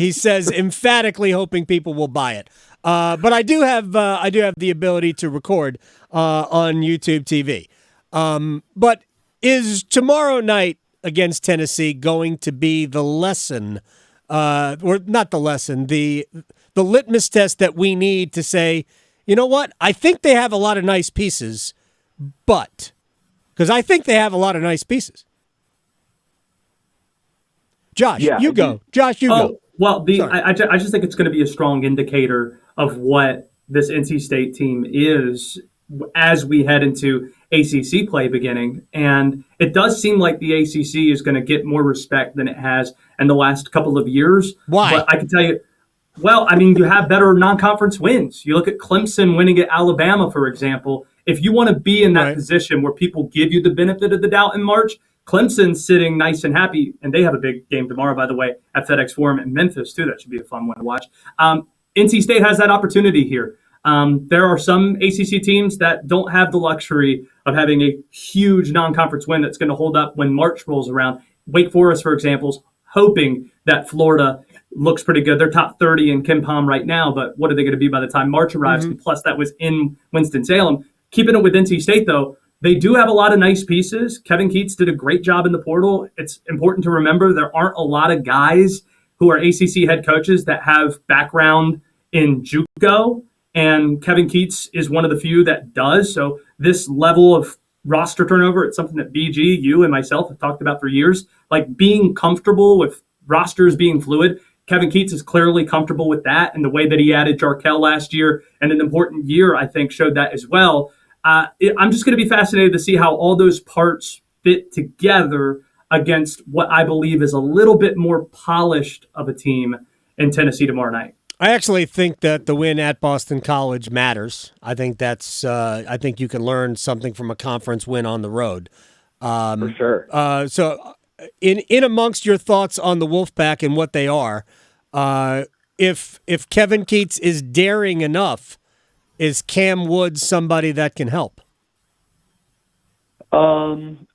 he says emphatically hoping people will buy it. But I do have the ability to record on YouTube TV. But is tomorrow night against Tennessee going to be the lesson, or not the lesson, the litmus test that we need to say, you know what? I think they have a lot of nice pieces, but because I think they have a lot of nice pieces. Josh, you go. Josh, you go. Well, I just think it's going to be a strong indicator of what this NC State team is as we head into ACC play beginning. And it does seem like the ACC is going to get more respect than it has in the last couple of years. Why? But I can tell you, well, I mean, you have better non-conference wins. You look at Clemson winning at Alabama, for example. If you want to be in that position where people give you the benefit of the doubt in March, Clemson's sitting nice and happy, and they have a big game tomorrow, by the way, at FedEx Forum in Memphis, too. That should be a fun one to watch. NC State has that opportunity here. There are some ACC teams that don't have the luxury of having a huge non-conference win that's going to hold up when March rolls around. Wake Forest, for example, is hoping that Florida looks pretty good. They're top 30 in KenPom right now, but what are they going to be by the time March arrives? And plus, that was in Winston-Salem. Keeping it with NC State, though, they do have a lot of nice pieces. Kevin Keatts did a great job in the portal. It's important to remember there aren't a lot of guys who are ACC head coaches that have background in JUCO, and Kevin Keatts is one of the few that does. So this level of roster turnover, it's something that BG, you, and myself have talked about for years. Like being comfortable with rosters being fluid. Kevin Keatts is clearly comfortable with that, and the way that he added Jarkel last year and an important year, I think, showed that as well. I'm just going to be fascinated to see how all those parts fit together against what I believe is a little bit more polished of a team in Tennessee tomorrow night. I actually think that the win at Boston College matters. I think that's. I think you can learn something from a conference win on the road. For sure. So, in amongst your thoughts on the Wolfpack and what they are, if Kevin Keatts is daring enough, is Cam Woods somebody that can help?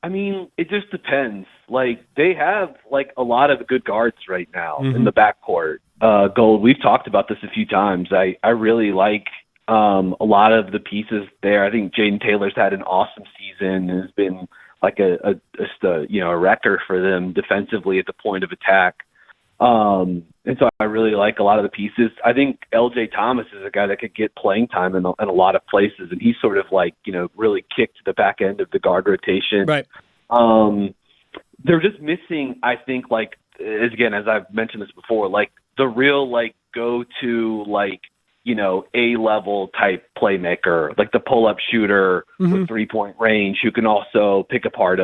I mean, it just depends. Like, they have, like, a lot of good guards right now in the backcourt. Gold, we've talked about this a few times. I really like a lot of the pieces there. I think Jaden Taylor's had an awesome season and has been like a wrecker for them defensively at the point of attack. And so I really like a lot of the pieces. I think LJ Thomas is a guy that could get playing time in a lot of places, and he's sort of like, really kicked the back end of the guard rotation. Right. They're just missing, I think, like, again, as I've mentioned this before, like the real, like, go-to, like, A-level type playmaker, like the pull-up shooter with three-point range who can also pick apart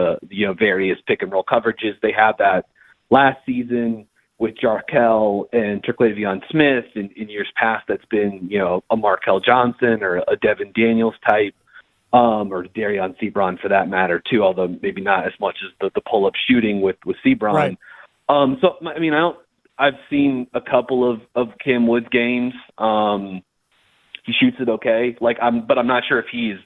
various pick-and-roll coverages. They had that last season with Jarkel and Terquavion Smith. In years past, that's been, a Markel Johnson or a Devin Daniels type, or Darion Sebron for that matter too, although maybe not as much as the pull-up shooting with Sebron. Right. So, I mean, I've seen a couple of Cam Woods games. He shoots it okay. But I'm not sure if he's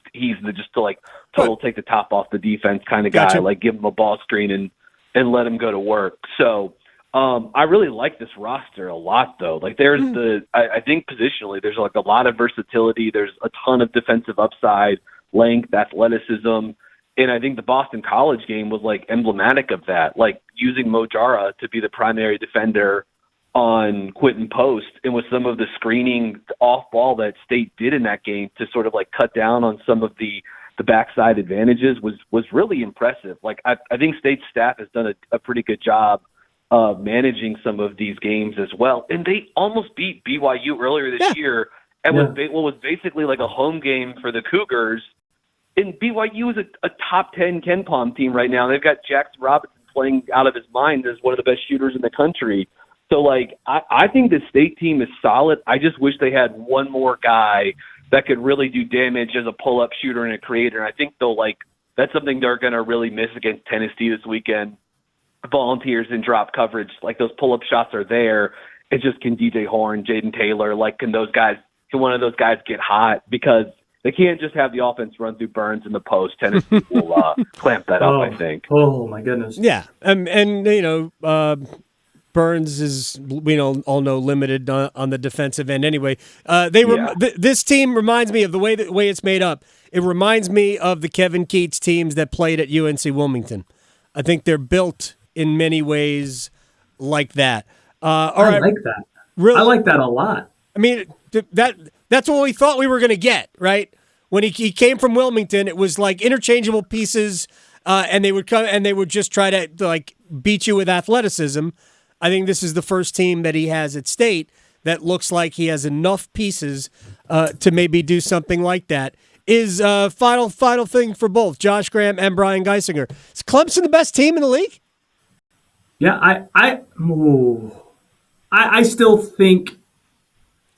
just to like total take the top off the defense kind of guy. Gotcha. Like give him a ball screen and let him go to work. So I really like this roster a lot though. Like there's I think positionally there's like a lot of versatility. There's a ton of defensive upside, length, athleticism. And I think the Boston College game was like emblematic of that, like using Mojara to be the primary defender on Quentin Post, and with some of the screening off ball that State did in that game to sort of like cut down on some of the backside advantages was really impressive. Like I think State's staff has done a pretty good job of managing some of these games as well. And they almost beat BYU earlier this year and what was basically like a home game for the Cougars. And BYU is a top 10 KenPom team right now. They've got Jackson Robinson playing out of his mind as one of the best shooters in the country. So, like, I think the State team is solid. I just wish they had one more guy that could really do damage as a pull-up shooter and a creator. And I think, that's something they're going to really miss against Tennessee this weekend. Volunteers in drop coverage, like those pull-up shots are there. It's just can DJ Horn, Jaden Taylor, like can one of those guys get hot? Because they can't just have the offense run through Burns in the post. Tennessee will clamp that up, I think. Oh, my goodness. Yeah. Burns is, we all know, limited on the defensive end anyway. This team reminds me of the way it's made up. It reminds me of the Kevin Keats teams that played at UNC Wilmington. I think they're built in many ways like that. I like that. Really, I like that a lot. I mean, that's what we thought we were going to get, right? When he came from Wilmington, it was like interchangeable pieces, and they would come and they would just try to like beat you with athleticism. I think this is the first team that he has at State that looks like he has enough pieces to maybe do something like that. Is final thing for both Josh Graham and Brian Geisinger. Is Clemson the best team in the league? Yeah, I still think,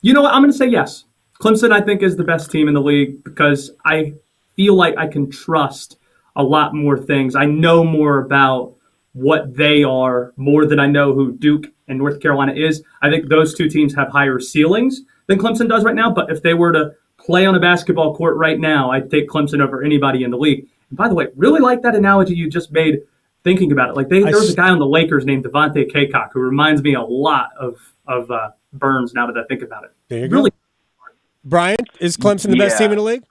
you know what, I'm going to say yes. Clemson, I think, is the best team in the league because I feel like I can trust a lot more things. I know more about what they are more than I know who Duke and North Carolina is. I think those two teams have higher ceilings than Clemson does right now, but if they were to play on a basketball court right now, I'd take Clemson over anybody in the league. And by the way, really like that analogy you just made thinking about it. Like there was a guy on the Lakers named Devontae Kaycock who reminds me a lot of Burns now that I think about it. There you go. Brian, is Clemson the best team in the league?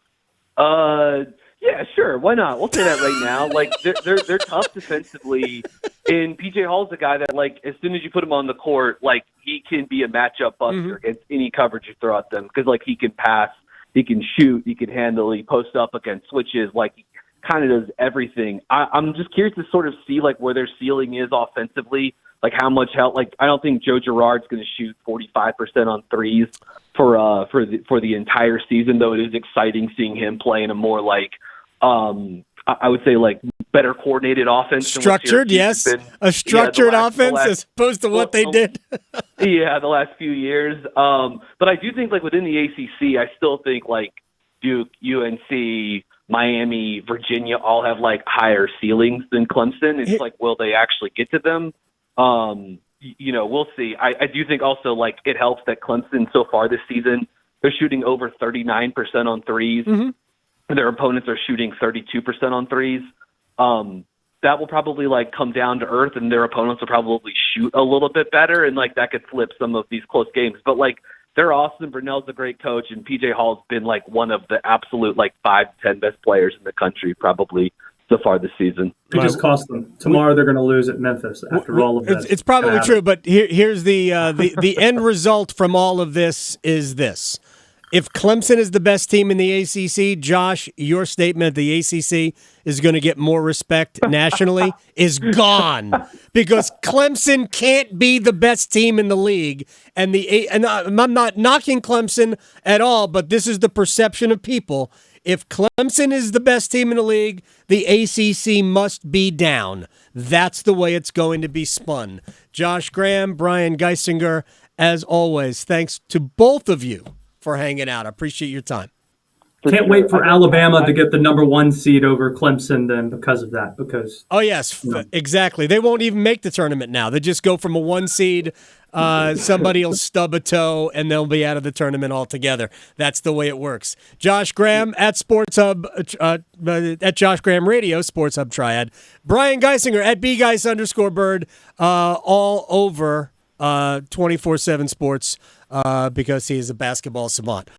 Yeah, sure. Why not? We'll say that right now. Like they're tough defensively, and PJ Hall's a guy that, like, as soon as you put him on the court, like, he can be a matchup buster against any coverage you throw at them because, like, he can pass, he can shoot, he can handle, he post up against switches, like, he kind of does everything. I'm just curious to sort of see, like, where their ceiling is offensively, like how much help. Like, I don't think Joe Girard's going to shoot 45% on threes for the entire season, though it is exciting seeing him play in a more, like, I would say, like, better coordinated offense. Structured, yes. A structured offense as opposed to what they did. Yeah, the last few years. But I do think, like, within the ACC, I still think, like, Duke, UNC, Miami, Virginia all have, like, higher ceilings than Clemson. It's like, will they actually get to them? We'll see. I do think also, like, it helps that Clemson so far this season, they're shooting over 39% on threes. Mm-hmm. Their opponents are shooting 32% on threes. That will probably, like, come down to earth, and their opponents will probably shoot a little bit better, and, like, that could flip some of these close games. But, like, they're awesome. Brunell's a great coach, and PJ Hall's been, like, one of the absolute, like, 5 to 10 best players in the country probably so far this season. It just cost them. Tomorrow they're going to lose at Memphis after all of this. It's probably true, but here's the end result from all of this is this. If Clemson is the best team in the ACC, Josh, your statement the ACC is going to get more respect nationally is gone because Clemson can't be the best team in the league. And I'm not knocking Clemson at all, but this is the perception of people. If Clemson is the best team in the league, the ACC must be down. That's the way it's going to be spun. Josh Graham, Brian Geisinger, as always, thanks to both of you for hanging out. I appreciate your time. Can't wait for Alabama to get the number 1 seed over Clemson then because of that. Oh, yes, exactly. They won't even make the tournament now. They just go from a 1 seed. Somebody will stub a toe, and they'll be out of the tournament altogether. That's the way it works. Josh Graham at Sports Hub, at Josh Graham Radio, Sports Hub Triad. Brian Geisinger at bgeis_bird, all over 24/7 Sports because he is a basketball savant.